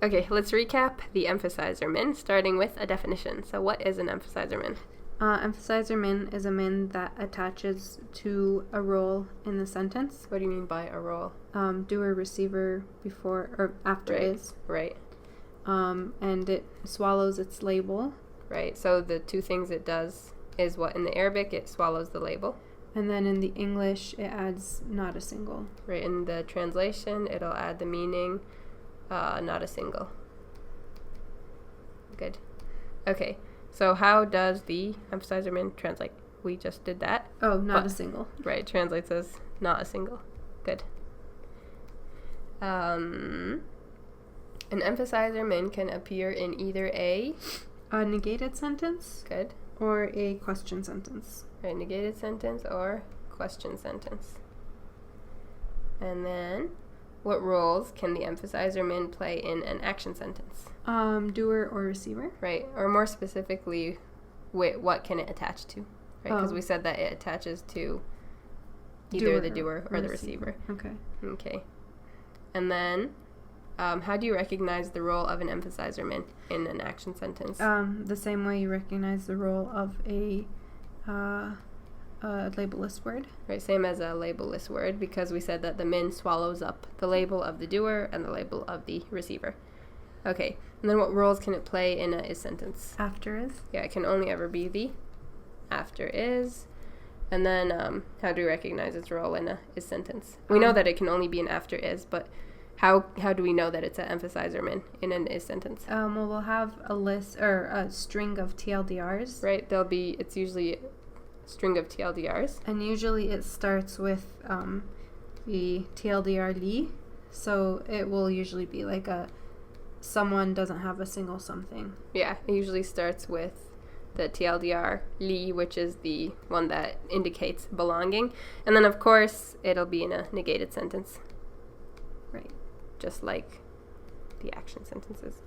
Okay, let's recap the emphasizer min, starting with a definition. So what is an emphasizer min? Emphasizer min is a min that attaches to a role in the sentence. What do you mean by a role? Doer, receiver, before or after is. Right. And it swallows its label. Right, so the two things it does is what? In the Arabic, it swallows the label. And then in the English, it adds not a single. Right, in the translation, it'll add the meaning, not a single. Good. Okay, so how does the emphasizer min translate? We just did that. Oh, not a single. Right, translates as not a single. Good. An emphasizer min can appear in either a negated sentence. Good. Or a question sentence. Right, negated sentence or question sentence. And then, what roles can the emphasizer min play in an action sentence? Doer or receiver. Right, or more specifically, what can it attach to? Right, because we said that it attaches to either the doer or the receiver. Okay. Okay. And then, how do you recognize the role of an emphasizer min in an action sentence? The same way you recognize the role of a label-less word. Right, same as a label-less word, because we said that the min swallows up the label of the doer and the label of the receiver. Okay, and then what roles can it play in a is sentence? After is. Yeah, it can only ever be the after is. And then how do we recognize its role in a is sentence? We know that it can only be an after is, but how do we know that it's an emphasizer min in an is sentence? Well, we'll have a list or a string of TLDRs. Right, it's usually a string of TLDRs. And usually it starts with the TLDR li, so it will usually be like someone doesn't have a single something. Yeah, it usually starts with the TLDR li, which is the one that indicates belonging. And then, of course, it'll be in a negated sentence. Right. Just like the action sentences.